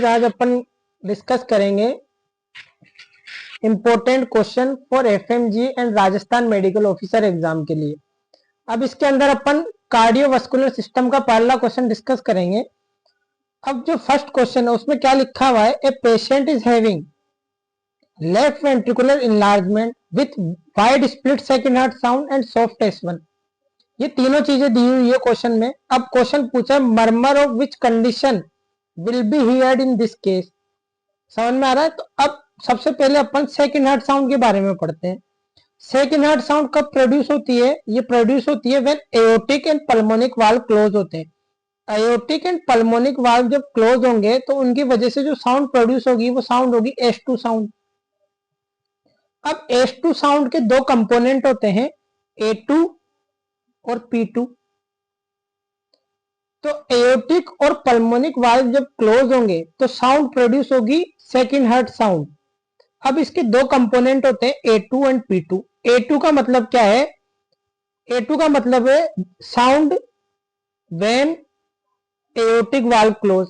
Guys आज अपन discuss करेंगे important question for FMG and Rajasthan medical officer exam के लिए। अब इसके अंदर अपन कार्डियोवास्कुलर सिस्टम का पहला क्वेश्चन डिस्कस करेंगे। अब जो फर्स्ट क्वेश्चन है उसमें क्या लिखा हुआ है, a patient is having left ventricular enlargement with wide split second heart sound and soft S1। ये तीनों चीजें दी हुई है क्वेश्चन में। अब क्वेश्चन पूछा murmur of which condition will be heard in this case. समझ में आ रहा है? तो अब सबसे पहले अपन सेकंड हार्ट साउंड के बारे में पढ़ते हैं। सेकंड हार्ट साउंड कब प्रोड्यूस होती है? ये प्रोड्यूस होती है when aortic and pulmonic valve close होते हैं। एओर्टिक एंड पल्मोनिक वाल्व जब क्लोज होंगे तो उनकी वजह से जो साउंड प्रोड्यूस होगी वो साउंड होगी S2 साउंड। अब S2 साउंड के दो कंपोनेंट होते हैं, A2 और P2। तो एओर्टिक और पल्मोनिक वाल्व जब क्लोज होंगे तो साउंड प्रोड्यूस होगी सेकंड हार्ट साउंड। अब इसके दो कंपोनेंट होते हैं A2 एंड P2। A2 का मतलब क्या है? A2 का मतलब है sound when aortic valve close.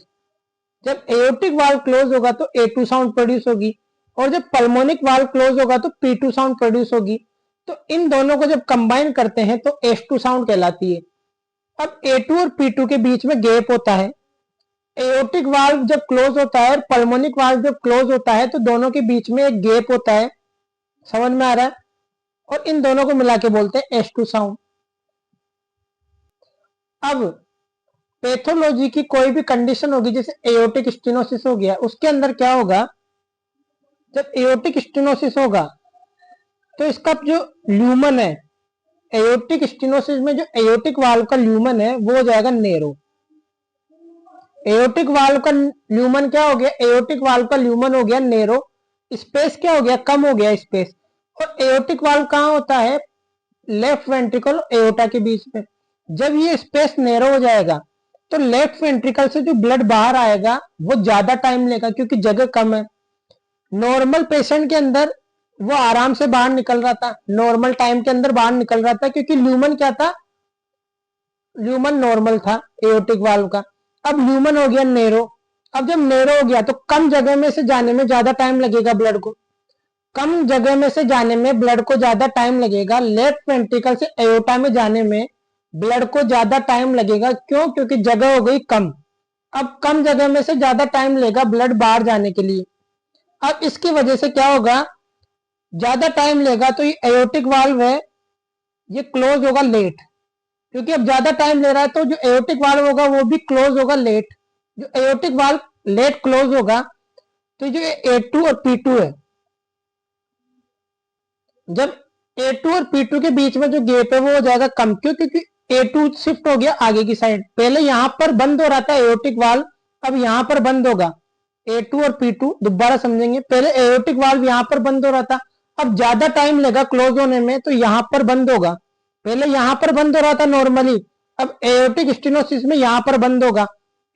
जब एओर्टिक वाल्व क्लोज होगा तो A2 साउंड प्रोड्यूस होगी और जब पल्मोनिक वाल्व क्लोज होगा तो P2 साउंड प्रोड्यूस होगी। तो इन दोनों को जब कंबाइन करते हैं तो S2 साउंड कहलाती है। अब A2 और P2 के बीच में गैप होता है। एओर्टिक वाल्व जब क्लोज होता है और पल्मोनिक वाल्व जब क्लोज होता है तो दोनों के बीच में एक गैप होता है। समझ में आ रहा है? और इन दोनों को मिला के बोलते हैं S2 साउंड। अब पैथोलॉजी की कोई भी कंडीशन होगी, जैसे एओर्टिक स्टेनोसिस हो गया, उसके अंदर क्या होगा? जब एओर्टिक स्टेनोसिस होगा तो इसका जो ल्यूमन है, एओर्टिक स्टेनोसिस में जो एओर्टिक वाल्व का ल्यूमन है वो हो जाएगा नैरो। एओर्टिक वाल्व का ल्यूमन क्या हो गया? एओर्टिक वाल्व का ल्यूमन हो गया नैरो। स्पेस क्या हो गया? कम हो गया स्पेस। और एओर्टिक वाल्व कहाँ होता है? लेफ्ट वेंट्रिकल और एओर्टा के बीच में। जब ये स्पेस नैरो हो जाएगा तो लेफ्ट वेंट्रिकल से जो ब्लड बाहर आएगा वो ज्यादा टाइम लेगा क्योंकि जगह कम है। नॉर्मल पेशेंट के अंदर वो आराम से बाहर निकल रहा था, नॉर्मल टाइम के अंदर बाहर निकल रहा था क्योंकि ल्यूमन क्या था? ल्यूमन नॉर्मल था एओर्टिक वाल्व का। अब ल्यूमन हो गया नैरो। अब जब नैरो हो गया तो कम जगह में से जाने में ज्यादा टाइम लगेगा ब्लड को। कम जगह में से जाने में ब्लड को ज्यादा टाइम लगेगा। लेफ्ट वेंट्रिकल से एओर्टा में जाने में ब्लड को ज्यादा टाइम लगेगा। क्यों? क्योंकि जगह हो गई कम। अब कम जगह में से ज्यादा टाइम लेगा ब्लड बाहर जाने के लिए। अब इसकी वजह से क्या होगा? ज्यादा टाइम लेगा तो ये एओर्टिक वाल्व है ये क्लोज होगा लेट, क्योंकि अब ज्यादा टाइम ले रहा है तो जो एओर्टिक वाल्व होगा वो भी क्लोज होगा लेट। जो एओर्टिक वाल्व लेट क्लोज होगा तो जो A2 और P2 है, जब A2 और P2 के बीच में जो गैप है वो हो जाएगा कम। क्यों? क्योंकि A2 शिफ्ट हो गया आगे की साइड। पहले यहां पर बंद हो रहा था एओर्टिक वाल्व, अब यहां पर बंद होगा। A2 और P2 दोबारा समझेंगे। पहले एओर्टिक वाल्व यहां पर बंद हो रहा था, अब ज्यादा टाइम लेगा क्लोज होने में तो यहां पर बंद होगा। पहले यहां पर बंद हो रहा था नॉर्मली, अब एओर्टिक स्टेनोसिस में यहां पर बंद होगा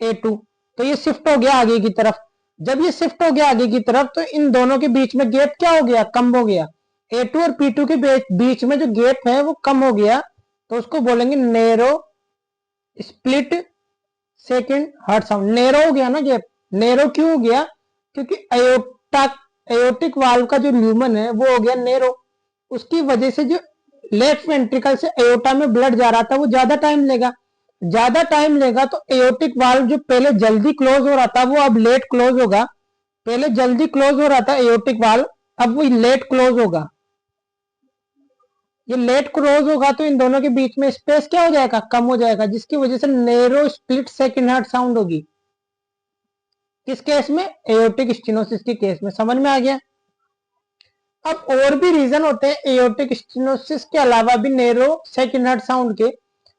A2, तो ये शिफ्ट हो गया आगे की तरफ। जब ये शिफ्ट हो गया आगे की तरफ तो इन दोनों के बीच में गैप क्या हो गया? कम हो गया। A2 और P2 के बीच में जो गैप है वो कम हो गया, तो उसको बोलेंगे narrow split second heart sound. Narrow हो गया ना गैप। नैरो क्यों हो गया? क्योंकि एओर्टिक वाल्व का जो ल्यूमन है वो हो गया नैरो। उसकी वजह से जो लेफ्ट वेंट्रिकल से एओर्टा में ब्लड जा रहा था वो ज्यादा टाइम लेगा। ज्यादा टाइम लेगा तो एओर्टिक वाल्व जो पहले जल्दी क्लोज हो रहा था वो अब लेट क्लोज होगा। पहले जल्दी क्लोज हो रहा था एओर्टिक वाल्व, अब वो लेट क्लोज होगा। ये लेट क्लोज होगा तो इन दोनों के बीच में स्पेस क्या हो जाएगा? कम हो जाएगा, जिसकी वजह से narrow split second heart sound होगी। किस केस में? एओर्टिक स्टेनोसिस के केस में। समझ में आ गया? अब और भी रीजन होते हैं एओर्टिक स्टेनोसिस के अलावा भी नैरो सेकंड हार्ट साउंड के।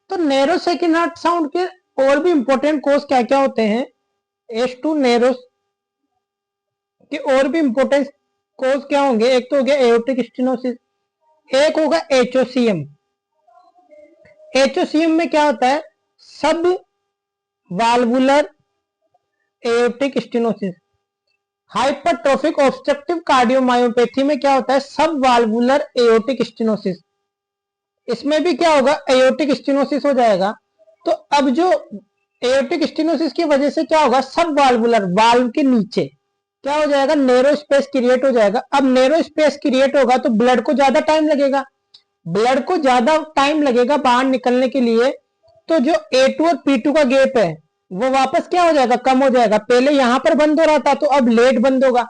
तो नैरो सेकंड हार्ट साउंड के और भी इंपॉर्टेंट कोज क्या क्या होते हैं? S2 नैरो के और भी इंपॉर्टेंट कोज क्या होंगे? एक तो हो गया एओर्टिक स्टेनोसिस, एक होगा HOCM। HOCM में क्या होता है? सब valvular aortic stenosis. Hypertrophic obstructive cardiomyopathy में क्या होता है? सब वाल्वुलर एओर्टिक स्टेनोसिस। इसमें भी क्या होगा? एओर्टिक स्टेनोसिस हो जाएगा। तो अब जो एओर्टिक स्टेनोसिस की वजह से क्या होगा, सब वाल्वुलर, वाल्व के नीचे क्या हो जाएगा, नैरो स्पेस क्रिएट हो जाएगा। अब नैरो स्पेस क्रिएट होगा तो ब्लड को ज्यादा टाइम लगेगा, ब्लड को ज्यादा टाइम लगेगा बाहर निकलने के लिए, तो जो A2 और P2 का गैप है वो वापस क्या हो जाएगा, कम हो जाएगा। पहले यहां पर बंद हो रहा था तो अब लेट बंद होगा,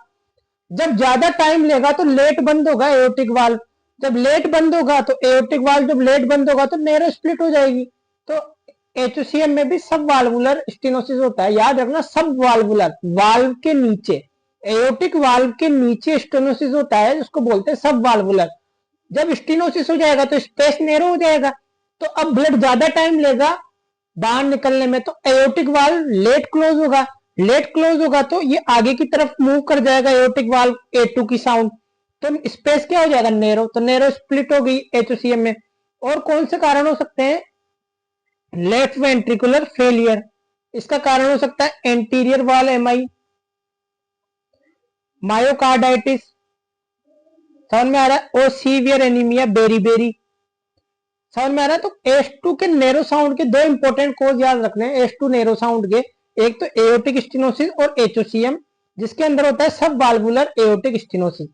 जब ज्यादा टाइम लेगा तो लेट बंद होगा एओर्टिक वाल्व, जब लेट बंद होगा तो एओर्टिक वाल्व जब लेट बंद होगा तो नैरो स्प्लिट हो जाएगी। तो HCM में भी सब वाल्वुलर स्टेनोसिस होता है, याद रखना, सब वाल्वुलर, वाल्व के नीचे, एओर्टिक वाल्व के नीचे स्टेनोसिस होता है जिसको बोलते हैं सब वाल्वुलर। जब स्टेनोसिस हो जाएगा तो स्पेस नैरो हो जाएगा, तो अब ब्लड ज्यादा टाइम लेगा बाहर निकलने में, तो एओर्टिक वाल्व लेट क्लोज होगा, लेट क्लोज होगा तो ये आगे की तरफ मूव कर जाएगा एओर्टिक वाल्व A2 की साउंड, तो स्पेस क्या हो जाएगा, नैरो, तो नैरो स्प्लिट हो गई HCM में। और कौन से कारण हो सकते हैं, लेफ्ट वेंट्रिकुलर फेलियर, इसका कारण हो सकता है एंटीरियर वॉल MI, मायोकार्डाइटिस, समझ में आ रहा है, और सीवियर एनीमिया बेरी बेरी, समझ में आ रहा है। तो S2 के नैरो साउंड के दो इंपॉर्टेंट कोज याद रखने हैं, S2 नैरो साउंड के, एक तो एओर्टिक स्टेनोसिस और HCM जिसके अंदर होता है सब वाल्वुलर एओर्टिक स्टेनोसिस।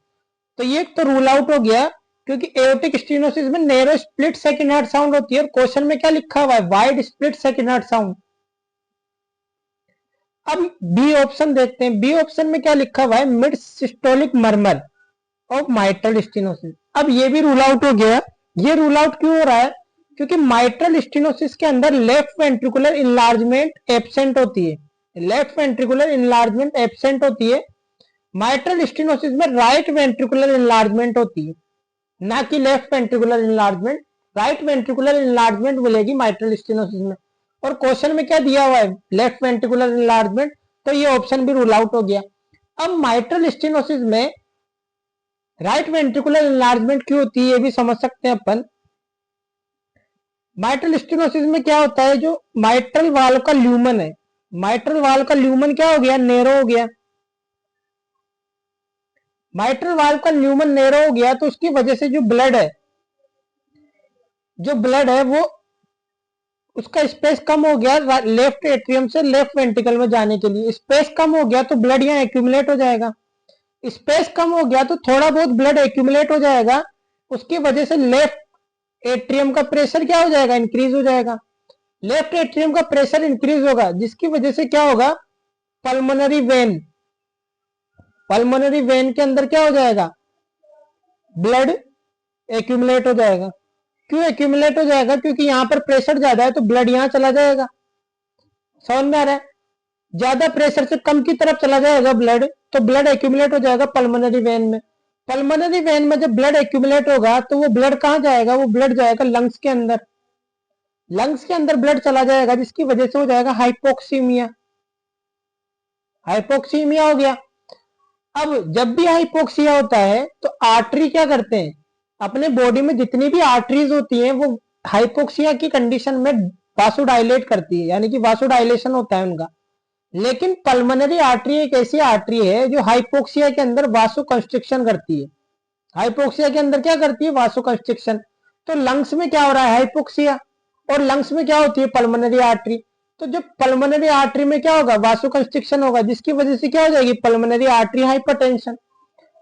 तो ये तो रूल आउट हो गया, क्योंकि एओर्टिक स्टेनोसिस में narrow split second heart sound होती है, और क्वेश्चन में क्या लिखा हुआ है, wide split second heart sound. अब बी ऑप्शन देखते हैं, बी ऑप्शन में क्या लिखा हुआ है, mid systolic murmur of mitral stenosis. अब ये भी रूल आउट हो गया, ये रूल आउट क्यों हो रहा है, क्योंकि माइट्रल स्टेनोसिस के अंदर लेफ्ट वेंट्रिकुलर इनलार्जमेंट एब्सेंट होती है, लेफ्ट वेंट्रिकुलर इनलार्जमेंट एब्सेंट होती है। माइट्रल स्टेनोसिस में राइट वेंट्रिकुलर इनलार्जमेंट होती है, ना कि left ventricular enlargement, right ventricular enlargement मिलेगी माइट्रल स्टेनोसिस में। और क्वेश्चन में क्या दिया हुआ है, लेफ्ट वेंट्रिकुलर इनलार्जमेंट, तो ये ऑप्शन भी रूल आउट हो गया। अब माइट्रल स्टेनोसिस में राइट वेंट्रिकुलर इनलार्जमेंट क्यों होती है ये भी समझ सकते हैं अपन। माइट्रल स्टेनोसिस में क्या होता है, जो माइट्रल वाल्व का ल्यूमन है, माइट्रल वाल्व का ल्यूमन क्या हो गया, नैरो हो गया, माइट्रल वाल्व का ल्यूमन नैरो हो गया, तो उसकी वजह से जो ब्लड है, जो ब्लड है वो, उसका स्पेस कम हो गया लेफ्ट एट्रियम से लेफ्ट वेंट्रिकल में जाने के लिए, स्पेस कम हो गया तो ब्लड यहाँ एक्यूमुलेट हो जाएगा, स्पेस कम हो गया तो थोड़ा बहुत ब्लड एक्यूमुलेट हो जाएगा, उसकी वजह से लेफ्ट एट्रियम का प्रेशर क्या हो जाएगा, इंक्रीज हो जाएगा, लेफ्ट एट्रियम का प्रेशर इंक्रीज होगा, जिसकी वजह से क्या होगा, पल्मोनरी वेन, पल्मोनरी वेन के अंदर क्या हो जाएगा, ब्लड एक्यूमुलेट हो जाएगा। क्यों एक्यूमुलेट हो जाएगा, क्योंकि यहाँ पर प्रेशर ज्यादा है तो ब्लड यहाँ चला जाएगा, समझ में आ रहा है, ज्यादा प्रेशर से कम की तरफ चला जाएगा ब्लड, तो ब्लड एक्यूमुलेट हो जाएगा पल्मोनरी वेन में। पल्मोनरी वेन में जब ब्लड एक्यूमुलेट होगा तो वो ब्लड कहाँ जाएगा, वो ब्लड जाएगा लंग्स के अंदर, लंग्स के अंदर ब्लड चला जाएगा, जिसकी वजह से हो जाएगा हाइपोक्सीमिया, हाइपोक्सीमिया हो गया। अब जब भी हाइपोक्सिया होता है तो आर्टरी क्या करते हैं, अपने बॉडी में जितनी भी आर्टरीज होती हैं वो हाइपोक्सिया की कंडीशन में वासोडाइलेट करती है, यानी कि वासोडाइलेशन होता है उनका। लेकिन पल्मोनरी आर्टरी एक ऐसी आर्टरी है जो हाइपोक्सिया के अंदर वासो कंस्ट्रिक्शन करती है, हाइपोक्सिया के अंदर क्या करती है, वासो कंस्ट्रिक्शन। तो लंग्स में क्या हो रहा है, हाइपोक्सिया, और लंग्स में क्या होती है, पल्मोनरी आर्टरी। तो जब पल्मोनरी आर्टरी में क्या होगा, वासो कंस्ट्रिक्शन होगा, जिसकी वजह से क्या हो जाएगी, पल्मोनरी आर्टरी हाइपरटेंशन।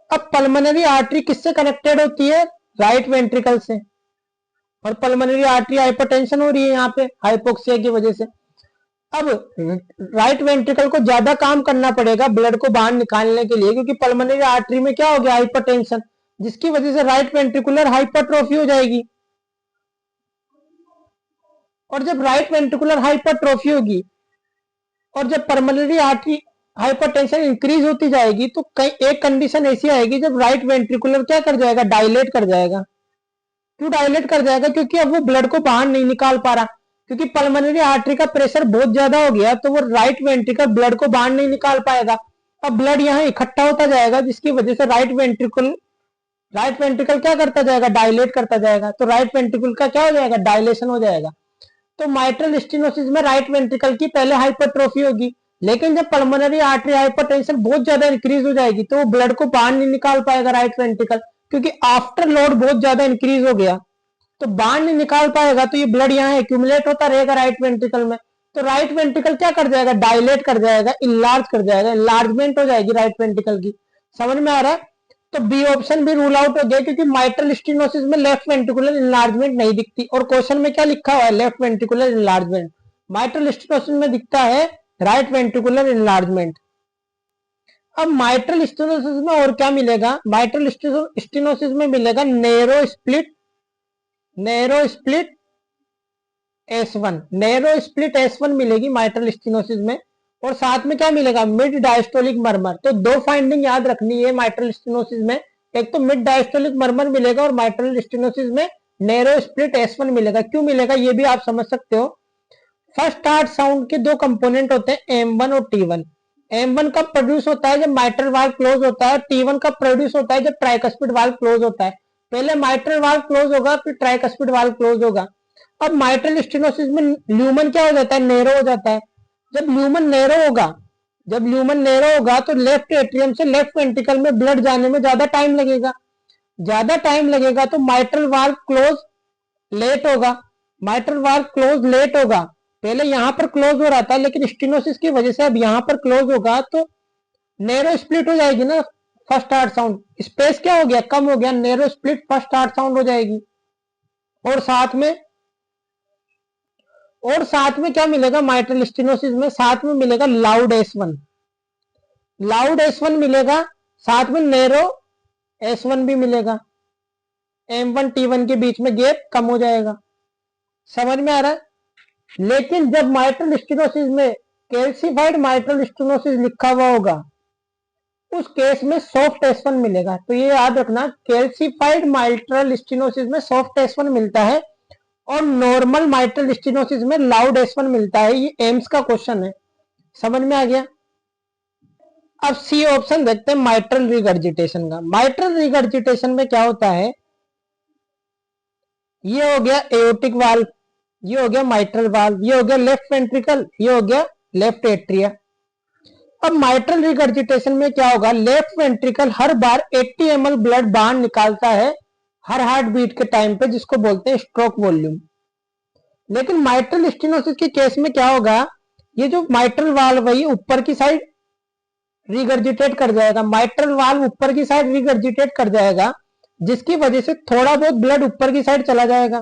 अब पल्मोनरी आर्टरी किससे कनेक्टेड होती है, राइट वेंट्रिकल से, और पल्मोनरी आर्टरी हाइपरटेंशन हो रही है यहाँ पे हाइपोक्सिया की वजह से। अब राइट वेंट्रिकल को ज्यादा काम करना पड़ेगा ब्लड को बाहर निकालने के लिए, क्योंकि पल्मोनरी आर्टरी में क्या हो गया, हाइपरटेंशन, जिसकी वजह से राइट वेंट्रिकुलर हाइपरट्रोफी हो जाएगी। और जब राइट वेंट्रिकुलर हाइपरट्रोफी होगी और जब पल्मोनरी आर्टरी हाइपरटेंशन इंक्रीज होती जाएगी, तो कई एक कंडीशन ऐसी आएगी जब राइट वेंट्रिकुलर क्या कर जाएगा, डायलेट कर जाएगा। क्यों डायलेट कर जाएगा, क्योंकि अब वो ब्लड को बाहर नहीं निकाल पा रहा, क्योंकि पल्मोनरी आर्टरी का प्रेशर बहुत ज्यादा हो गया, तो वो राइट वेंट्रिकल ब्लड को बाहर नहीं निकाल पाएगा। अब ब्लड यहाँ इकट्ठा होता जाएगा, जिसकी वजह से राइट वेंट्रिकल क्या करता जाएगा, डायलेट करता जाएगा, तो राइट वेंट्रिकल का क्या हो जाएगा, डायलेशन हो जाएगा। तो माइट्रल स्टेनोसिस में राइट वेंट्रिकल की पहले हाइपरट्रोफी होगी, लेकिन जब पल्मोनरी आर्टरी हाइपरटेंशन बहुत ज्यादा इंक्रीज हो जाएगी तो वो ब्लड को बाहर नहीं निकाल पाएगा राइट वेंट्रिकल, क्योंकि आफ्टर लोड बहुत ज्यादा इंक्रीज हो गया, तो बाहर नहीं निकाल पाएगा, तो ये ब्लड यहाँ एक्यूमुलेट होता रहेगा राइट वेंट्रिकल में, तो राइट वेंट्रिकल क्या कर जाएगा, डायलेट कर जाएगा, इनलार्ज कर जाएगा, इनलार्जमेंट हो जाएगी राइट वेंट्रिकल की। समझ में आ रहा है? तो बी ऑप्शन भी रूल आउट हो गया, क्योंकि माइट्रल स्टेनोसिस में लेफ्ट वेंट्रिकुलर इनलार्जमेंट नहीं दिखती। और क्वेश्चन में क्या लिखा हुआ है, left ventricular enlargement. Mitral stenosis में दिखता है राइट वेंट्रिकुलर इनलार्जमेंट। अब माइट्रल स्टेनोसिस में और क्या मिलेगा, माइट्रल स्टेनोसिस में मिलेगा narrow split, narrow split S1, narrow split S1 मिलेगी माइट्रल स्टेनोसिस में। और साथ में क्या मिलेगा, मिड डायस्टोलिक मर्मर। तो दो फाइंडिंग याद रखनी है माइट्रल स्टेनोसिस में, एक तो मिड डायस्टोलिक मर्मर मिलेगा और माइट्रल स्टेनोसिस में नैरो स्प्लिट S1 मिलेगा। क्यों मिलेगा ये भी आप समझ सकते हो। फर्स्ट हार्ट साउंड के दो कंपोनेंट होते हैं M1 और T1। M1 कब प्रोड्यूस होता है, जब माइट्रल वाल्व क्लोज होता है। T1 कब प्रोड्यूस होता है, जब ट्राइकस्पिड वाल्व क्लोज होता है। पहले माइट्रल वाल्व क्लोज होगा, फिर ट्राइकस्पिड वाल्व क्लोज होगा। अब माइट्रल स्टेनोसिस में ल्यूमन क्या हो जाता है, नैरो हो जाता है। जब ल्यूमन नैरो होगा, जब ल्यूमन नैरो होगा तो लेफ्ट एट्रियम से लेफ्ट वेंट्रिकल में ब्लड जाने में ज्यादा टाइम लगेगा। ज्यादा टाइम लगेगा तो माइट्रल वाल्व क्लोज लेट होगा, माइट्रल वाल्व क्लोज लेट होगा। पहले यहां पर क्लोज हो रहा था, लेकिन स्टेनोसिस की वजह से अब यहां पर क्लोज होगा तो नैरो स्प्लिट हो जाएगी ना फर्स्ट हार्ट साउंड। स्पेस क्या हो गया, कम हो गया, narrow split first heart sound हो जाएगी। और साथ में क्या मिलेगा माइट्रल स्टेनोसिस में, साथ में मिलेगा लाउड S1, लाउड S1 मिलेगा, साथ में नैरो S1 भी मिलेगा। M1 T1 के बीच में गैप कम हो जाएगा। समझ में आ रहा है? लेकिन जब माइट्रल स्टेनोसिस में कैल्सिफाइड माइट्रल स्टेनोसिस लिखा हुआ होगा, उस केस में सॉफ्ट S1 मिलेगा। तो ये याद रखना, कैल्सिफाइड माइट्रल स्टेनोसिस में सॉफ्ट S1 मिलता है और नॉर्मल माइट्रल स्टेनोसिस में लाउड S1 मिलता है। ये एम्स का क्वेश्चन है। समझ में आ गया? अब सी ऑप्शन देखते हैं माइट्रल रिगर्जिटेशन का। माइट्रल रिगर्जिटेशन में क्या होता है, ये हो गया एओर्टिक वाल्व, ये हो गया माइट्रल वाल्व, ये हो गया लेफ्ट वेंट्रिकल, ये हो गया लेफ्ट एट्रिया। अब माइट्रल रिगर्जिटेशन में क्या होगा, लेफ्ट वेंट्रिकल हर बार 80 ml ब्लड बाहर निकालता है हर हार्ट बीट के टाइम पे, जिसको बोलते हैं स्ट्रोक वॉल्यूम। लेकिन माइट्रल स्टेनोसिस के केस में क्या होगा, ये जो माइट्रल वाल्व है ये ऊपर की साइड रिगर्जिटेट कर जाएगा, माइट्रल वाल्व ऊपर की साइड रिगर्जिटेट कर जाएगा, जिसकी वजह से थोड़ा बहुत ब्लड ऊपर की साइड चला जाएगा।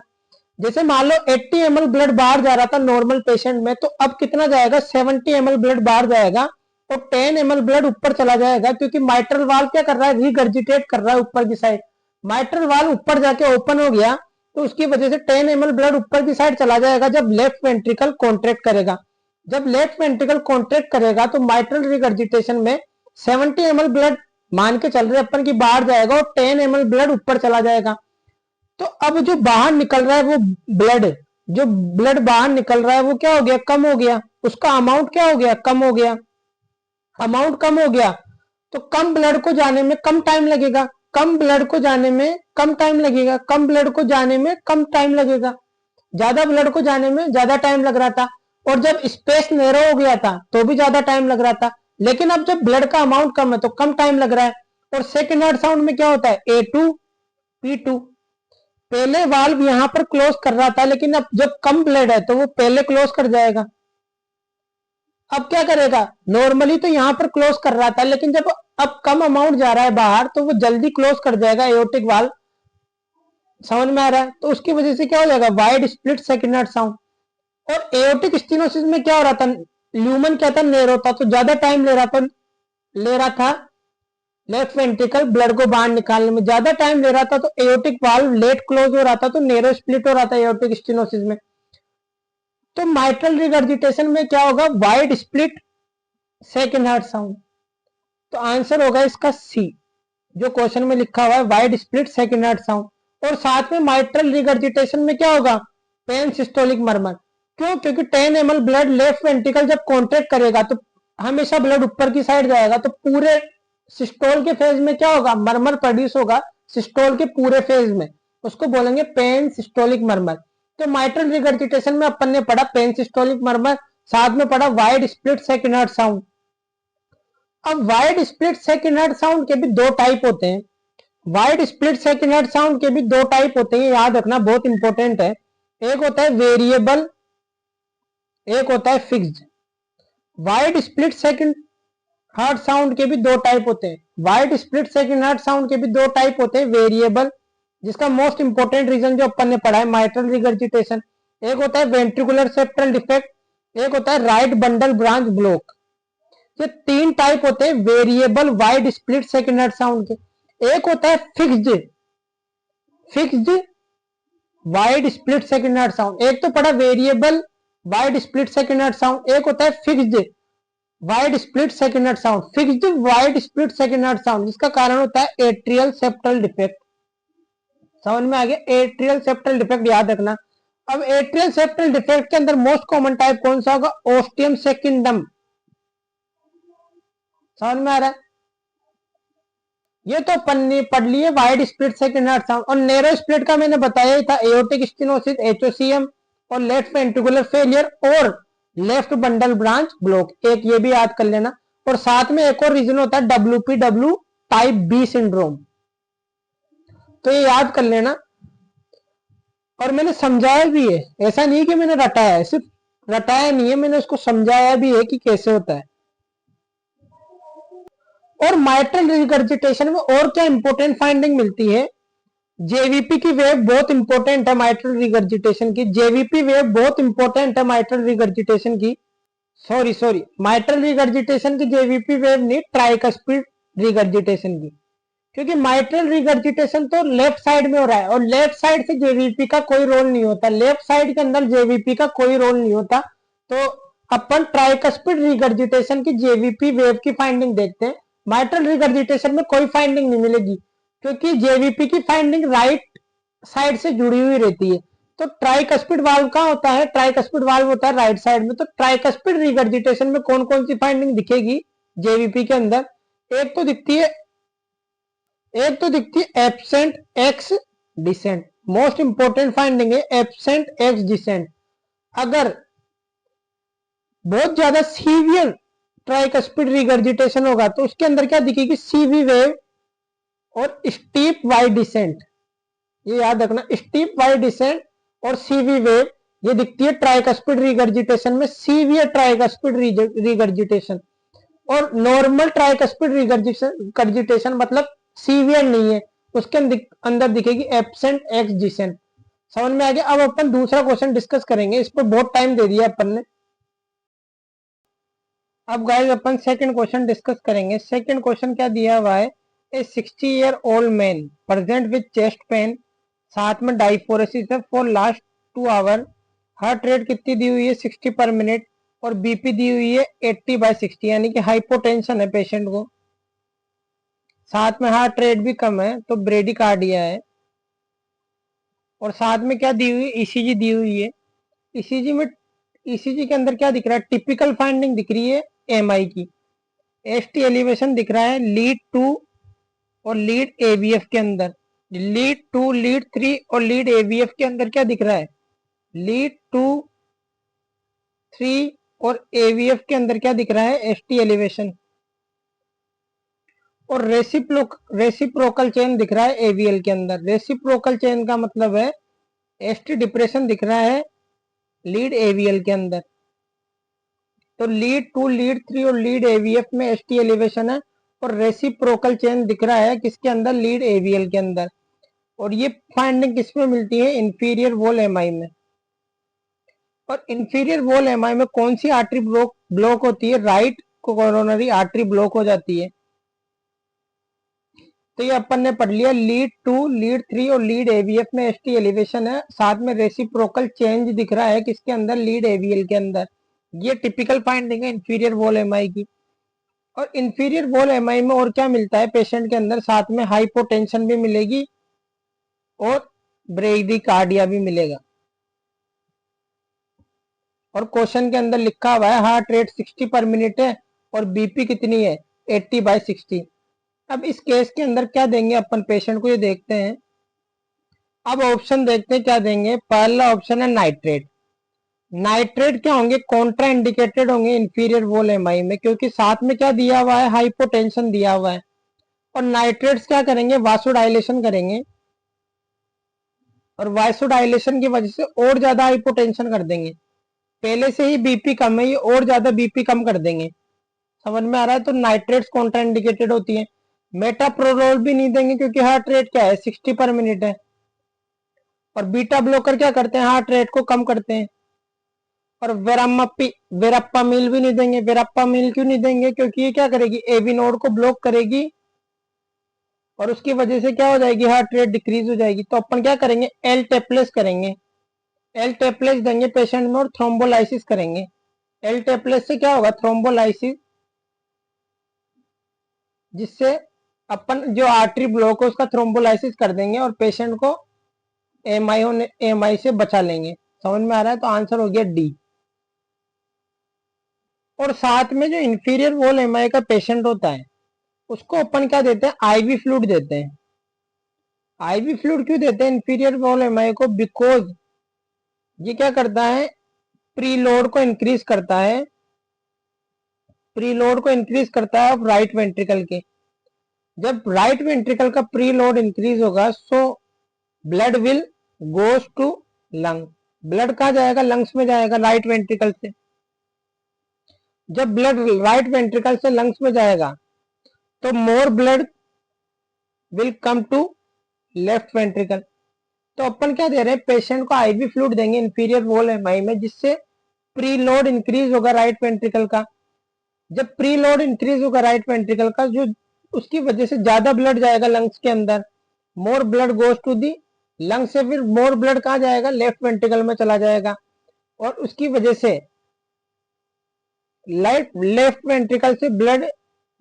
जैसे मान लो 80 ml ब्लड बाहर जा रहा था नॉर्मल पेशेंट में, तो अब कितना जाएगा, 70 ml ब्लड बाहर जाएगा और 10 ml ब्लड ऊपर चला जाएगा, क्योंकि माइट्रल वाल्व क्या कर रहा है, रिगर्जिटेट कर रहा है ऊपर की साइड। माइट्रल वाल्व ऊपर जाके ओपन हो गया तो उसकी वजह से 10 ml ब्लड ऊपर की साइड चला जाएगा जब लेफ्ट वेंट्रिकल कॉन्ट्रैक्ट करेगा। जब लेफ्ट वेंट्रिकल कॉन्ट्रैक्ट करेगा तो माइट्रल रिगर्जिटेशन में 70 ml ब्लड मान के चल रहे अपन की बाहर जाएगा और 10 ml ब्लड ऊपर चला जाएगा। तो अब जो बाहर निकल रहा है वो ब्लड, जो ब्लड बाहर निकल रहा है वो क्या हो गया, कम हो गया, उसका अमाउंट क्या हो गया, कम हो गया, अमाउंट कम हो गया। तो कम ब्लड को जाने में कम टाइम लगेगा, कम ब्लड को जाने में कम टाइम लगेगा, कम ब्लड को जाने में कम टाइम लगेगा, ज्यादा ब्लड को जाने में ज्यादा टाइम लग रहा था। और जब स्पेस नैरो हो गया था तो भी ज्यादा टाइम लग रहा था, लेकिन अब जब ब्लड का अमाउंट कम है तो कम टाइम लग रहा है। और सेकेंड हार्ट साउंड में क्या होता है, A2 P2। पहले वाल्व यहां पर क्लोज कर रहा था, लेकिन अब जब कम ब्लड है तो वो पहले क्लोज कर जाएगा। अब क्या करेगा, नॉर्मली तो यहां पर क्लोज कर रहा था, लेकिन जब अब कम अमाउंट जा रहा है बाहर तो वो जल्दी क्लोज कर जाएगा एओर्टिक वाल्व। समझ में आ रहा है? तो उसकी वजह से क्या हो जाएगा, wide split second heart sound. और एओर्टिक स्टेनोसिस में क्या हो रहा था, ल्यूमन क्या था, नैरो था, तो ज्यादा टाइम ले रहा था लेफ्ट वेंट्रिकल ब्लड को बाहर निकालने में ज्यादा टाइम ले रहा था, तो एओर्टिक वाल्व लेट क्लोज हो रहा था, तो नैरो स्प्लिट हो रहा था एओर्टिक स्टेनोसिस में। तो माइट्रल रिगर्जिटेशन में क्या होगा, wide split second heart sound. तो आंसर होगा इसका सी, जो क्वेश्चन में लिखा हुआ है, wide split second heart sound. और साथ में माइट्रल रिगर्जिटेशन में क्या होगा, पेन सिस्टोलिक मर्मर। क्यों, क्योंकि 10 ml ब्लड लेफ्ट वेंट्रिकल जब कॉन्ट्रैक्ट करेगा तो हमेशा ब्लड ऊपर की साइड जाएगा, तो पूरे सिस्टोल के फेज में क्या होगा, मर्मर प्रोड्यूस होगा सिस्टोल के पूरे फेज में, उसको बोलेंगे पेन सिस्टोलिक मर्मर। तो माइट्रल रिगर्जिटेशन में अपन ने पढ़ा पेन सिस्टोलिक मर्मर, साथ में पढ़ा wide split second heart sound. अब wide split second heart sound के भी दो टाइप होते हैं, wide split second heart sound के भी दो टाइप होते हैं, याद रखना बहुत इंपॉर्टेंट है। एक होता है वेरिएबल, एक होता है fixed. Wide split second heart sound के भी दो टाइप होते हैं। Wide split second heart sound के भी दो टाइप होते हैं। वेरिएबल, जिसका मोस्ट इंपोर्टेंट रीजन जो अपन ने पढ़ा है माइट्रल रिगर्जिटेशन। एक होता है वेंट्रिकुलर सेप्टल डिफेक्ट, एक होता है राइट बंडल ब्रांच ब्लॉक। ये तीन टाइप होते हैं variable wide split second heart sound के। एक होता है fixed wide split second heart sound. एक तो पढ़ा variable wide split second heart sound, एक होता है fixed wide split second heart sound. Fixed wide split second heart sound जिसका कारण होता है एट्रियल सेप्टल डिफेक्ट। समझ में आ गया? एट्रियल सेप्टल डिफेक्ट याद रखना। अब एट्रियल सेप्टल डिफेक्ट के अंदर मोस्ट कॉमन टाइप कौन सा होगा? Ostium secundum. समझ में आ रहा है? ये तो पन्नी पढ़ लिए wide split second heart sound. और नैरो स्प्लिट का मैंने बताया ही था, एओर्टिक स्टेनोसिस, एचओसीएम और लेफ्ट वेंट्रिकुलर फेलियर और लेफ्ट बंडल ब्रांच ब्लॉक। एक ये भी याद कर लेना। और साथ में एक और रीजन होता है WPW टाइप बी सिंड्रोम, तो ये याद कर लेना। और मैंने समझाया भी है, ऐसा नहीं कि मैंने रटाया है, सिर्फ रटाया नहीं है, मैंने उसको समझाया भी है कि कैसे होता है। और माइट्रल रिगर्जिटेशन में और क्या इंपॉर्टेंट फाइंडिंग मिलती है? जेवीपी की वेव बहुत इंपॉर्टेंट है माइट्रल रिगर्जिटेशन की। जेवीपी वेव बहुत इंपॉर्टेंट है माइट्रल रिगर्जिटेशन की। सॉरी, माइट्रल रिगर्जिटेशन की जेवीपी वेव नहीं, ट्राइकस्पिड रिगर्जिटेशन की। क्योंकि माइट्रल रिगर्जिटेशन तो लेफ्ट साइड में हो रहा है और लेफ्ट साइड से जेवीपी का कोई रोल नहीं होता, लेफ्ट साइड के अंदर जेवीपी का कोई रोल नहीं होता। तो अपन ट्राइकस्पिड रिगर्जिटेशन की जेवीपी वेव की फाइंडिंग देखते हैं। माइट्रल रिगर्जिटेशन में कोई फाइंडिंग नहीं मिलेगी क्योंकि जेवीपी की फाइंडिंग राइट साइड से जुड़ी हुई रहती है। तो ट्राइकस्पिड वाल्व कहाँ होता है? ट्राइकस्पिड वाल्व होता है राइट साइड में। तो ट्राइकस्पिड रिगर्जिटेशन में कौन कौन सी फाइंडिंग दिखेगी जेवीपी के अंदर? एक तो दिखती है absent x descent. Most important finding है एब्सेंट एक्स डिसेंट। अगर बहुत ज्यादा सीवियर ट्राइकस्पिड रिगर्जिटेशन होगा तो उसके अंदर क्या दिखेगी? सीवी वेव और स्टीप वाई डिसेंट। ये याद रखना, स्टीप वाई डिसेंट और सीवी वेव ये दिखती है ट्राइकस्पिड रिगर्जिटेशन में, सीवियर ट्राइकस्पिड रिगर्जिटेशन। और नॉर्मल ट्राइकस्पिड रिगर्जिटेशन मतलब सीवियर नहीं है, उसके अंदर दिखेगी एब्सेंट एक्स डिसेंट। समझ में आ गया? अब अपन दूसरा क्वेश्चन डिस्कस करेंगे, इस पर बहुत टाइम दे दिया अपन ने। अब गाइस अपन सेकंड क्वेश्चन डिस्कस करेंगे। सेकंड क्वेश्चन क्या दिया हुआ है? A 60-year-old man present with chest pain, साथ में डाइफोरेसिस है for last 2 hour. Heart rate कितनी दी हुई है? 60 पर मिनट। और बीपी दी हुई है 80/60, यानी कि हाइपोटेंशन है पेशेंट को। साथ में हार्ट रेट भी कम है तो ब्रेडिकार्डिया है। और साथ में क्या दी हुई है? ईसीजी दी हुई है। ईसीजी के अंदर क्या दिख रहा है? टिपिकल फाइंडिंग दिख रही है एमआई की। एसटी एलिवेशन दिख रहा है लीड 2 और लीड एवीएफ के अंदर। लीड 2, लीड 3 और लीड एवीएफ के अंदर क्या दिख रहा है? लीड 2, 3 और एवीएफ के अंदर क्या दिख रहा है? ST elevation. और रेसिप्रोकल चेन दिख रहा है एवीएल के अंदर। रेसिप्रोकल चेन का मतलब है एसटी डिप्रेशन दिख रहा है लीड एवीएल के अंदर। तो लीड 2, लीड 3 और लीड एवीएफ में एसटी एलिवेशन है और रेसिप्रोकल चेन दिख रहा है किसके अंदर? लीड एवीएल के अंदर। और ये फाइंडिंग किसमें मिलती है? इंफीरियर वॉल एमआई में। और इंफीरियर वॉल एमआई में कौन सी आर्टरी ब्लॉक होती है? राइट कोरोनरी आर्टरी ब्लॉक हो जाती है। तो ये अपन ने पढ़ लिया लीड 2, लीड 3 और लीड एवीएफ में एसटी एलिवेशन है, साथ में रेसिप्रोकल चेंज दिख रहा है किसके अंदर? लीड एवीएल के अंदर। ये टिपिकल फाइंडिंग है इंफीरियर वॉल एमआई की। और इंफीरियर वॉल एमआई में और क्या मिलता है पेशेंट के अंदर? साथ में हाइपोटेंशन भी मिलेगी और ब्रेडिकार्डिया भी मिलेगा। और क्वेश्चन के अंदर लिखा हुआ है हार्ट रेट 60 पर मिनट है और बीपी कितनी है? 80/60। अब इस केस के अंदर क्या देंगे अपन पेशेंट को, ये देखते हैं। अब ऑप्शन देखते हैं क्या देंगे। पहला ऑप्शन है नाइट्रेट। नाइट्रेट क्या होंगे? कॉन्ट्रा इंडिकेटेड होंगे इंफीरियर वॉल एमआई में, क्योंकि साथ में क्या दिया हुआ है? हाइपोटेंशन दिया हुआ है। और नाइट्रेट्स क्या करेंगे? वासोडाइलेशन करेंगे और वासोडाइलेशन की वजह से और ज्यादा हाइपोटेंशन कर देंगे। पहले से ही बीपी कम है, ये और ज्यादा बीपी कम कर देंगे। समझ में आ रहा है? तो नाइट्रेट्स कॉन्ट्रा इंडिकेटेड होती है। मेटाप्रोलोल भी नहीं देंगे क्योंकि हार्ट रेट क्या है 60 पर मिनट है। और बीटा ब्लॉकर क्या करते हैं, हार्ट रेट को कम करते हैं। और वेराप्पामिल भी नहीं देंगे। वेराप्पामिल क्यों नहीं देंगे, क्योंकि ये क्या करेगी, एबी नोड को ब्लॉक करेगी और उसकी वजह से क्या हो जाएगी, हार्ट रेट डिक्रीज हो जाएगी। तो अपन क्या करेंगे, एल टेप्लेस करेंगे। एल टेप्लेस देंगे पेशेंट में और थ्रोम्बोलाइसिस करेंगे। एल टेप्लेस से क्या होगा, थ्रोम्बोलाइसिस, जिससे अपन जो आर्टरी ब्लॉक है उसका थ्रोम्बोलाइसिस कर देंगे और पेशेंट को एमआई से बचा लेंगे। समझ में आ रहा है? तो आंसर हो गया डी। और साथ में जो इंफीरियर वॉल एमआई का पेशेंट होता है उसको अपन क्या देते हैं, आईवी फ्लूइड देते हैं। आईवी फ्लूइड क्यों देते हैं इंफीरियर वॉल एमआई को, बिकॉज ये क्या करता है, प्री लोड को इंक्रीज करता है। प्री लोड को इंक्रीज करता है राइट वेंट्रिकल के। जब राइट वेंट्रिकल का प्री लोड इंक्रीज होगा so blood will goes to lung. Blood कहाँ जाएगा, लंग्स में जाएगा राइट वेंट्रिकल से। जब ब्लड राइट वेंट्रिकल से लंग्स में जाएगा तो more blood will come to left ventricle. तो अपन क्या दे रहे हैं, पेशेंट को आईवी फ्लूइड देंगे इंफीरियर वॉल एमआई में, जिससे प्री लोड इंक्रीज होगा राइट वेंट्रिकल का। जब प्री लोड इंक्रीज होगा राइट वेंट्रिकल का, जो उसकी वजह से ज्यादा ब्लड जाएगा लंग्स के अंदर, more blood goes to the lung से, फिर मोर ब्लड कहाँ जाएगा, लेफ्ट वेंट्रिकल में चला जाएगा और उसकी वजह से लेफ्ट वेंट्रिकल से ब्लड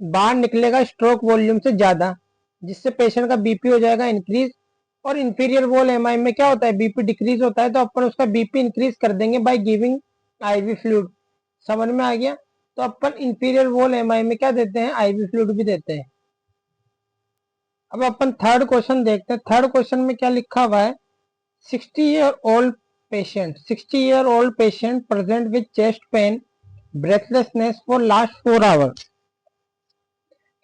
बाहर निकलेगा स्ट्रोक वॉल्यूम से ज्यादा, जिससे पेशेंट का बीपी हो जाएगा इंक्रीज। और इंफीरियर वॉल एमआई में क्या होता है, बीपी डिक्रीज होता है, तो अपन उसका बीपी इंक्रीज कर देंगे बाय गिविंग आईवी फ्लूइड। समझ में आ गया? तो अपन इंफीरियर वॉल एमआई में क्या देते हैं, आईवी फ्लूइड भी देते हैं। अब अपन थर्ड क्वेश्चन देखते हैं। थर्ड क्वेश्चन में क्या लिखा हुआ है, 60 year old patient present with chest pain, breathlessness for last 4 hours.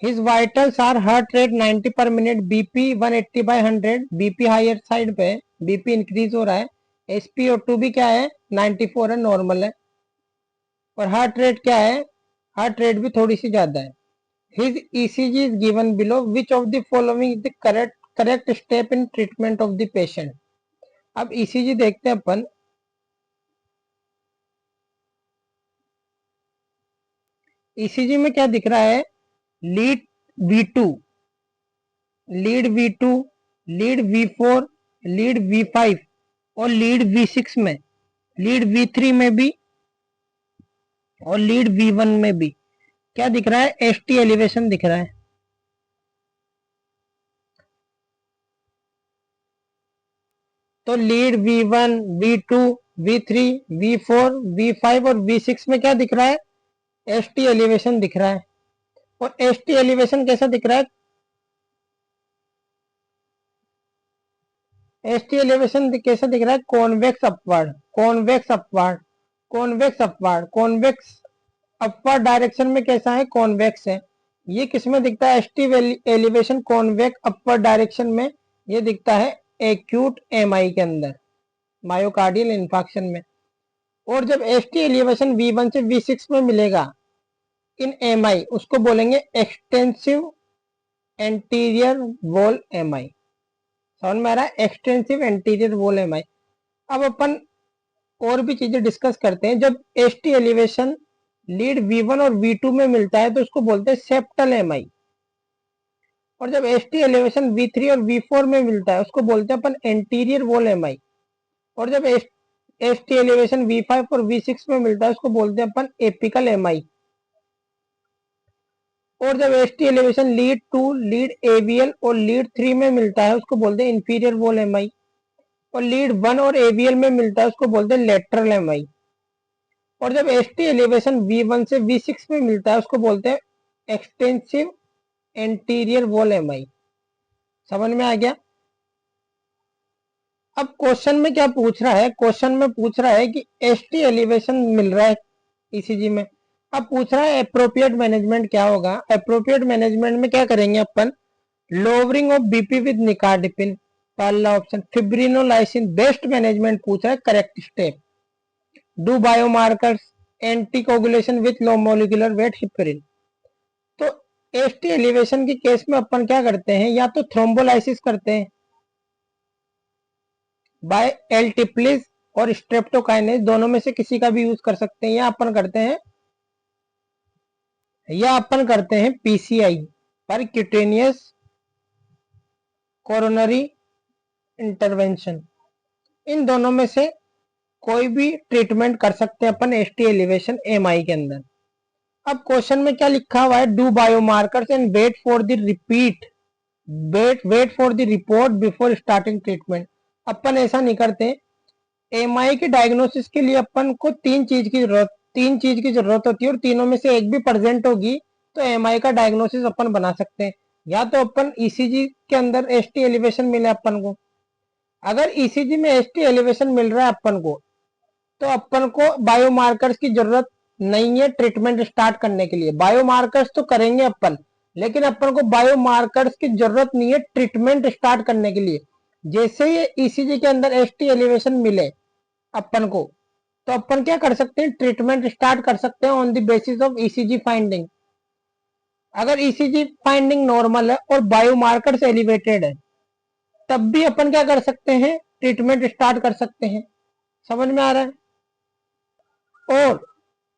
His vitals are heart rate 90 per minute, BP 180 by 100, BP higher side पे, BP इंक्रीज हो रहा है, SpO2 भी क्या है 94 है, नॉर्मल है। और हार्ट रेट क्या है, हार्ट रेट भी थोड़ी सी ज्यादा है। His ECG is given below. Which of the following is the correct step in treatment of the patient? अब ECG देखते हैं अपन। ECG में क्या दिख रहा है, lead V2, lead V2, lead V4, lead V5 और लीड V6 में, लीड V3 में भी और लीड V1 में भी क्या दिख रहा है, ST एलिवेशन दिख रहा है। तो lead V1, V2, V3, V4, V5 और V6 में क्या दिख रहा है, ST एलिवेशन दिख रहा है। और ST एलिवेशन कैसा दिख रहा है, ST एलिवेशन कैसा दिख रहा है, convex upward, convex upward, convex upward, convex upward direction में कैसा है, कॉन्वेक्स है। ये किसमें दिखता है, ST elevation convex upward direction में ये दिखता है एक्यूट एमआई के अंदर, मायोकार्डियल इन्फाक्शन में। और जब ST एलिवेशन V1 से V6 में मिलेगा इन एमआई, उसको बोलेंगे एक्सटेंसिव एंटीरियर वॉल एमआई। समझ में आ रहा है, एक्सटेंसिव एंटीरियर वॉल एमआई। अब अपन और भी चीजें डिस्कस करते हैं। जब ST एलिवेशन लीड V1 और V2 में मिलता है तो उसको बोलते हैं सेप्टल एमआई। और जब ST एलिवेशन V3 और V4 में मिलता है उसको बोलते हैं अपन एंटीरियर वॉल एमआई। और जब ST एलिवेशन V5 और V6 में मिलता है उसको बोलते हैं अपन एपिकल एमआई। और जब ST elevation lead 2, lead AVL और लीड 3 में मिलता है उसको बोलते हैं इंफीरियर वॉल एमआई। और लीड 1 और AVL में मिलता है उसको बोलते हैं लेटरल एमआई। और जब ST एलिवेशन V1 से V6 में मिलता है उसको बोलते हैं एक्सटेंसिव एंटीरियर वॉल एमआई। समझ में आ गया? अब क्वेश्चन में क्या पूछ रहा है, क्वेश्चन में पूछ रहा है कि ST एलिवेशन मिल रहा है ECG में। अब पूछ रहा है एप्रोप्रिएट मैनेजमेंट क्या होगा। एप्रोप्रिएट मैनेजमेंट में क्या करेंगे अपन, lowering of BP with nicardipine, पहला ऑप्शन। फिब्रिनोलाइसिन, बेस्ट मैनेजमेंट पूछ रहा है, correct step. Do biomarkers anticoagulation with low molecular weight heparin. तो एसटी एलिवेशन के केस में अपन क्या करते हैं, या तो थ्रोम्बोलाइसिस करते हैं बाय एल टिप्लिस और स्ट्रेप्टोकाइनेज, दोनों में से किसी का भी यूज कर सकते हैं, या अपन करते हैं पीसीआई परक्यूटेनियस कोरोनरी इंटरवेंशन। इन दोनों में से कोई भी ट्रीटमेंट कर सकते हैं अपन एसटी एलिवेशन एमआई के अंदर। अब क्वेश्चन में क्या लिखा हुआ है, do biomarkers and wait for the repeat wait for the report before starting treatment. अपन ऐसा नहीं करते। एमआई के डायग्नोसिस के लिए अपन को तीन चीज की जरूरत होती है, और तीनों में से एक भी प्रेजेंट होगी तो एमआई का डायग्नोसिस अपन बना सकते हैं। या तो अपन ईसीजी के अंदर एसटी एलिवेशन मिले अपन को, अगर ईसीजी में एसटी एलिवेशन मिल रहा है अपन को, तो अपन को बायोमार्कर्स की जरूरत नहीं है ट्रीटमेंट स्टार्ट करने के लिए। बायोमार्कर्स तो करेंगे अपन, लेकिन अपन को बायोमार्कर्स की जरूरत नहीं है ट्रीटमेंट स्टार्ट करने के लिए। जैसे ही ईसीजी के अंदर एसटी एलिवेशन मिले अपन को, तो अपन क्या कर सकते हैं, ट्रीटमेंट स्टार्ट कर सकते हैं on the basis of ECG finding. अगर ईसीजी फाइंडिंग नॉर्मल है और बायोमार्कर्स एलिवेटेड है, तब भी अपन क्या कर सकते हैं, ट्रीटमेंट स्टार्ट कर सकते हैं। समझ में आ रहा है? और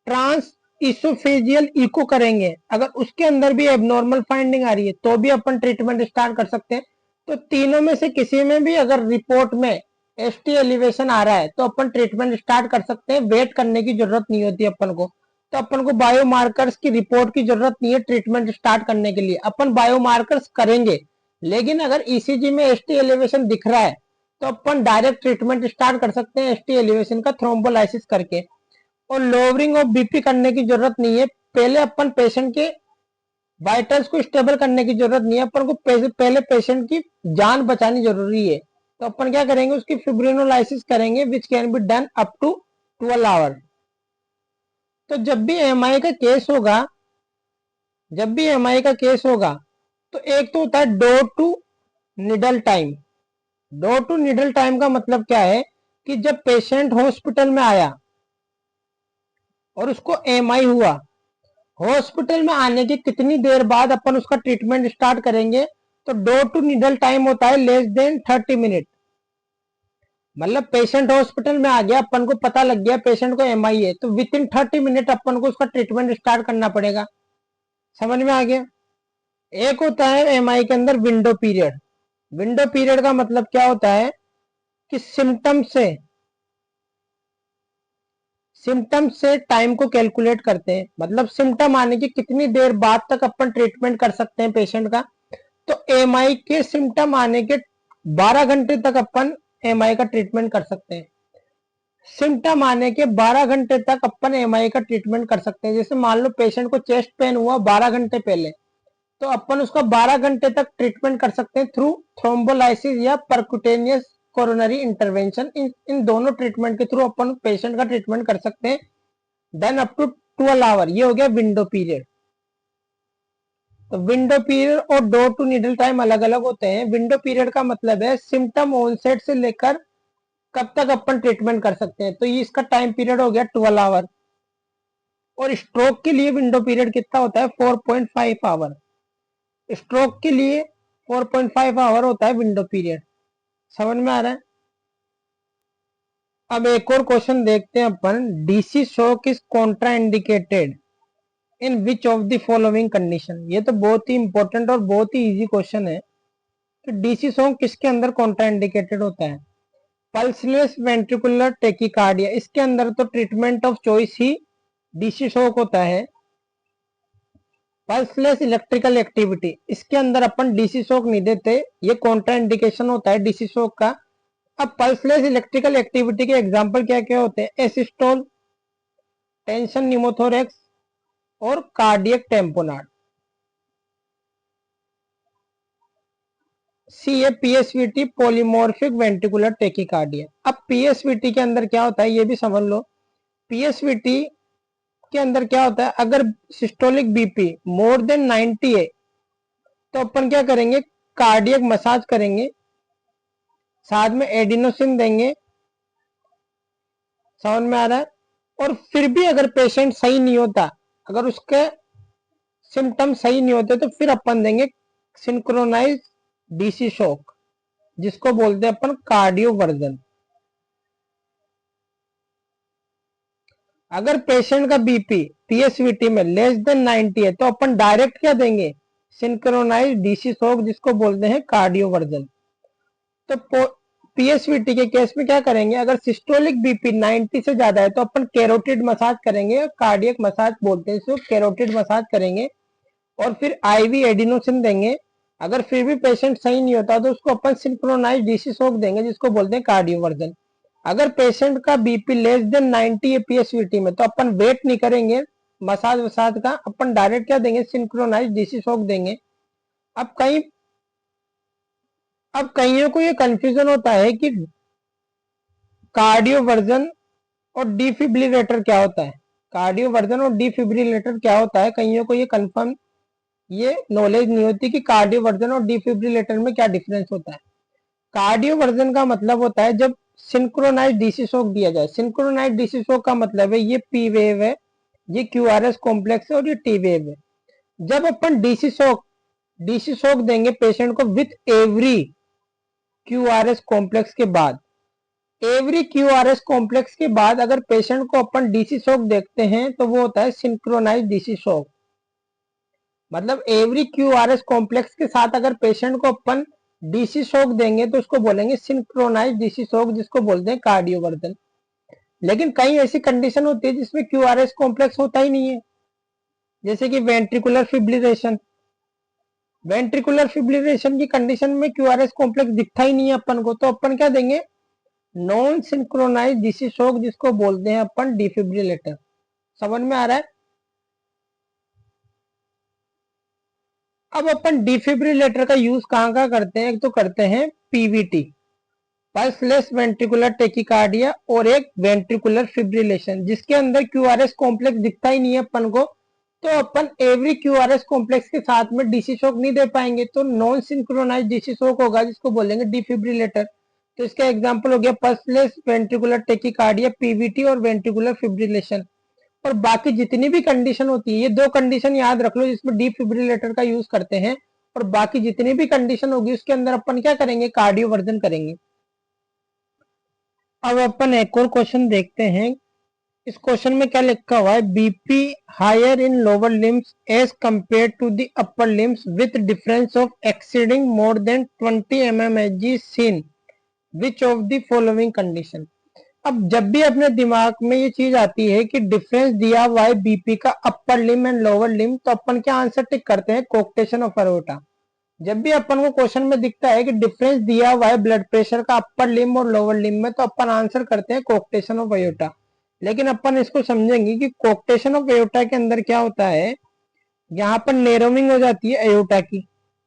ट्रांस इसोफेजियल इको करेंगे, अगर उसके अंदर भी एबनॉर्मल फाइंडिंग आ रही है तो भी अपन ट्रीटमेंट स्टार्ट कर सकते हैं। तो तीनों में से किसी में भी अगर रिपोर्ट में एसटी एलिवेशन आ रहा है तो अपन ट्रीटमेंट स्टार्ट कर सकते हैं, वेट करने की जरूरत नहीं होती अपन को। तो अपन को बायोमार्कर्स की रिपोर्ट की जरूरत नहीं है ट्रीटमेंट स्टार्ट करने के लिए। अपन बायोमार्कर्स करेंगे, लेकिन अगर ईसीजी में एसटी एलिवेशन दिख रहा है तो अपन डायरेक्ट ट्रीटमेंट स्टार्ट कर सकते हैं एसटी एलिवेशन का थ्रोम्बोलाइसिस करके। और लोअरिंग ऑफ बीपी करने की जरूरत नहीं है, पहले अपन पेशेंट के वाइटल्स को स्टेबल करने की जरूरत नहीं है, अपन को पहले पेशेंट की जान बचानी जरूरी है। तो अपन क्या करेंगे, उसकी फिब्रिनोलाइसिस करेंगे which can be done up to 12 hour. तो जब भी एमआई का केस होगा तो एक तो होता है door to needle time. Door to needle time का मतलब क्या है, कि जब पेशेंट हॉस्पिटल में आया और उसको एमआई हुआ, हॉस्पिटल में आने के कितनी देर बाद अपन उसका ट्रीटमेंट स्टार्ट करेंगे, तो डोर टू निडल टाइम होता है लेस देन 30 मिनट। मतलब पेशेंट हॉस्पिटल में आ गया, अपन को पता लग गया पेशेंट को एमआई है, तो विद इन 30 मिनट अपन को उसका ट्रीटमेंट स्टार्ट करना पड़ेगा। समझ में आ गया? एक होता है एमआई के अंदर विंडो पीरियड। विंडो पीरियड का मतलब क्या होता है, कि सिम्टम से टाइम को कैलकुलेट करते हैं। मतलब सिम्टम आने की कितनी देर बाद तक अपन ट्रीटमेंट कर सकते हैं पेशेंट का। तो एमआई के सिम्टम आने के 12 घंटे तक अपन एमआई का ट्रीटमेंट कर सकते हैं। सिम्टम आने के 12 घंटे तक अपन एमआई का ट्रीटमेंट कर सकते हैं। जैसे मान लो पेशेंट को चेस्ट पेन हुआ 12 घंटे पहले, तो अपन उसका 12 घंटे तक ट्रीटमेंट कर सकते हैं थ्रू थ्रोम्बोलाइसिस या परक्यूटेनियस कोरोनरी इंटरवेंशन। इन दोनों ट्रीटमेंट के थ्रू अपन पेशेंट का ट्रीटमेंट कर सकते हैं देन अप टू 12 आवर। ये हो गया विंडो पीरियड। तो विंडो पीरियड और डोर टू नीडल टाइम अलग अलग होते हैं। विंडो पीरियड का मतलब है सिम्टम ऑनसेट से लेकर कब तक अपन ट्रीटमेंट कर सकते हैं, तो ये इसका टाइम पीरियड हो गया 12 आवर। और स्ट्रोक के लिए विंडो पीरियड कितना होता है, 4.5 आवर। स्ट्रोक के लिए 4.5 आवर होता है विंडो पीरियड। समझ में आ रहा है? अब एक और क्वेश्चन देखते हैं अपन, DC shock is contraindicated in which of the following condition. ये तो बहुत ही इंपॉर्टेंट और बहुत ही इजी क्वेश्चन है कि डीसी शॉक किसके अंदर कॉन्ट्रा इंडिकेटेड होता है। पल्सलेस वेंट्रिकुलर टेकिकार्डिया, इसके अंदर तो treatment of choice he DC shock होता है। पल्सलेस इलेक्ट्रिकल एक्टिविटी, इसके अंदर अपन डीसी शॉक नहीं देते, ये कॉन्ट्रा इंडिकेशन होता है डीसी शॉक का। अब पल्सलेस इलेक्ट्रिकल एक्टिविटी के एग्जांपल क्या क्या होते हैं, एसिस्टोल, टेंशन न्यूमोथोरेक्स और कार्डियक टेम्पोनाड। सी है पीएसवीटी, पॉलीमॉर्फिक वेंट्रिकुलर टेकिकार्डिया। अब पीएसवीटी के अंदर क्या होता है ये भी समझ लो। पीएसवीटी के अंदर क्या होता है, अगर सिस्टोलिक बीपी मोर देन 90 है तो अपन क्या करेंगे, कार्डियक मसाज करेंगे, साथ में एडिनोसिन देंगे। समझ में आ रहा है? और फिर भी अगर पेशेंट सही नहीं होता, अगर उसके सिम्टम सही नहीं होते, तो फिर अपन देंगे सिंक्रोनाइज डीसी शॉक, जिसको बोलते हैं अपन कार्डियो वर्जन। अगर पेशेंट का बीपी पीएसवीटी में लेस देन 90 है, तो अपन डायरेक्ट क्या देंगे, सिंक्रोनाइज डीसी शॉक, जिसको बोलते हैं कार्डियो वर्जन। तो पीएसवीटी के केस में क्या करेंगे, अगर सिस्टोलिक बीपी 90 से ज्यादा है, तो अपन कैरोटिड मसाज करेंगे, कार्डियक मसाज बोलते हैं इसको, कैरोटिड मसाज करेंगे, और फिर आईवी एडिनोसिन देंगे। अगर फिर भी पेशेंट सही नहीं होता, तो उसको अपन सिंक्रोनाइज डीसी शॉक देंगे, जिसको बोलते हैं कार्डियो वर्जन। अगर पेशेंट का बीपी लेस देन 90 है पीएसवीटी में, तो अपन वेट नहीं करेंगे मसाज वसाज का, अपन डायरेक्ट क्या देंगे, सिंक्रोनाइज डीसी शॉक देंगे। अब कहीं अब कईयों को ये कंफ्यूजन होता है कि कार्डियो वर्जन और डिफिब्रिलेटर क्या होता है, कार्डियो वर्जन और डिफिब्रिलेटर क्या होता है, कईयों को ये नॉलेज नहीं होती कि कार्डियो वर्जन और डिफिब्रिलेटर में क्या डिफरेंस होता है। कार्डियो वर्जन का मतलब होता है जब सिंक्रोनाइज डीसी शॉक दिया जाए। सिंक्रोनाइज डीसी शॉक का मतलब है ये पी वेव है, ये क्यूआरएस कॉम्प्लेक्स है, और ये टी वेव है। जब अपन डीसी शॉक देंगे पेशेंट को विथ एवरी क्यूआरएस कॉम्प्लेक्स के बाद, एवरी क्यूआरएस कॉम्प्लेक्स के बाद अगर पेशेंट को अपन डीसी शॉक देखते हैं, तो वो होता है सिंक्रोनाइज डीसी शॉक। मतलब एवरी क्यूआरएस कॉम्प्लेक्स के साथ अगर पेशेंट को अपन डीसी शॉक देंगे, तो उसको बोलेंगे सिंक्रोनाइज डीसी शॉक, जिसको बोलते हैं कार्डियो वर्जन। लेकिन कई ऐसी कंडीशन होती है जिसमें क्यूआरएस कॉम्प्लेक्स होता ही नहीं है, जैसे कि वेंट्रिकुलर फिब्रिलेशन। वेंट्रिकुलर फिब्रिलेशन की कंडीशन में क्यूआरएस कॉम्प्लेक्स दिखता ही नहीं है अपन को, तो अपन क्या देंगे, नॉन सिंक्रोनाइज डीसी शॉक, जिसको बोलते हैं अपन डिफिब्रिलेटर। समझ में आ रहा है। अब अपन डिफिब्रिलेटर का यूज कहाँ करते हैं, एक तो करते हैं पीवीटी, पल्सलेस वेंट्रिकुलर टेकिकार्डिया, और एक वेंट्रिकुलर फिब्रिलेशन, जिसके अंदर क्यूआरएस कॉम्प्लेक्स दिखता ही नहीं है अपन को, तो अपन एवरी क्यूआरएस कॉम्प्लेक्स के साथ में डीसी शॉक नहीं दे पाएंगे, तो नॉन सिंक्रोनाइज डीसी शॉक होगा, जिसको बोलेंगे डिफिब्रिलेटर। तो इसका एग्जांपल हो गया पल्सलेस वेंट्रिकुलर टेकिकार्डिया, पीवीटी और वेंट्रिकुलर फिब्रिलेशन। और बाकी जितनी भी कंडीशन होती है, ये दो कंडीशन याद रख लो जिसमें डिफिब्रिलेटर का यूज करते हैं, और बाकी जितनी भी कंडीशन होगी उसके अंदर अपन क्या करेंगे, कार्डियो वर्जन करेंगे। अब अपन एक और क्वेश्चन देखते हैं। इस क्वेश्चन में क्या लिखा हुआ है, BP higher in lower limbs as compare to the upper limbs with difference of exceeding more than 20 mmHg seen which of the following condition. अब जब भी अपने दिमाग में ये चीज आती है कि डिफरेंस दिया हुआ है बीपी का अपर लिम एंड लोअर लिम, तो अपन क्या आंसर टिक करते हैं, कोक्टेशन ऑफ अरोटा। जब भी अपन को क्वेश्चन में दिखता है कि डिफरेंस दिया हुआ है ब्लड प्रेशर का अपर लिम और लोअर लिम में, तो अपन आंसर करते हैं कोक्टेशन ऑफ अयोटा। लेकिन अपन इसको समझेंगे कि कोक्टेशन ऑफ अयोटा के अंदर क्या होता है, यहाँ पर नेरोविंग हो जाती है अयोटा की,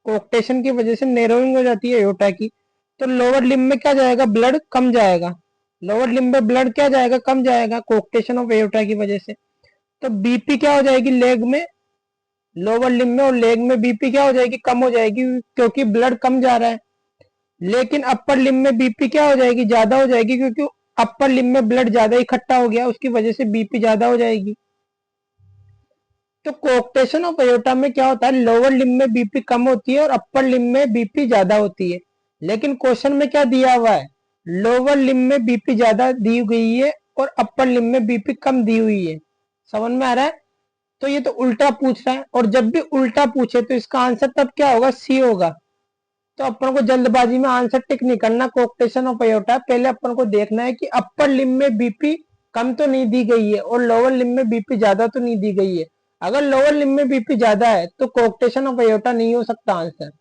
कोक्टेशन की वजह से नेरोविंग हो जाती है अयोटा की, तो लोअर लिम में क्या जाएगा, ब्लड कम जाएगा, लोअर लिम में ब्लड क्या जाएगा, कम जाएगा, कोक्टेशन ऑफ एयोटा की वजह से। तो बीपी क्या हो जाएगी लेग में, लोअर लिम में और लेग में बीपी क्या हो जाएगी, कम हो जाएगी, क्योंकि ब्लड कम जा रहा है। लेकिन अपर लिम में बीपी क्या हो जाएगी, ज्यादा हो जाएगी, क्योंकि अपर लिम में ब्लड ज्यादा इकट्ठा हो गया, उसकी वजह से बीपी ज्यादा हो जाएगी। तो कोक्टेशन ऑफ एयोटा में क्या होता है, लोअर लिम में बीपी कम होती है और अपर लिम में बीपी ज्यादा होती है। लेकिन क्वेश्चन में क्या दिया हुआ है, लोअर लिम में बीपी ज्यादा दी गई है और अपर लिम में बीपी कम दी हुई है। समझ में आ रहा है। तो ये तो उल्टा पूछ रहा है, और जब भी उल्टा पूछे तो इसका आंसर तब क्या होगा, सी होगा। तो अपन को जल्दबाजी में आंसर टिक नहीं करना कोक्टेशन ऑफ एयोटा, पहले अपन को देखना है कि अपर लिम में बीपी कम तो नहीं दी गई है और लोअर लिम में बीपी ज्यादा तो नहीं दी गई है। अगर लोअर लिम में बीपी ज्यादा है तो कोक्टेशन ऑफ एयोटा नहीं हो सकता आंसर।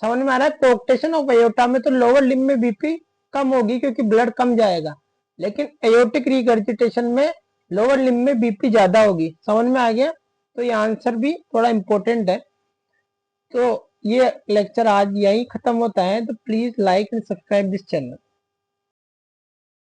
समझ में आ रहा है। कोक्टेशन ऑफ एयोटा में तो लोअर लिम में बीपी कम होगी क्योंकि ब्लड कम जाएगा, लेकिन एयोटिक रिगर्जिटेशन में लोअर लिम में बीपी ज्यादा होगी। समझ में आ गया। तो ये आंसर भी थोड़ा इंपॉर्टेंट है। तो ये लेक्चर आज यही खत्म होता है। तो please like and subscribe this channel.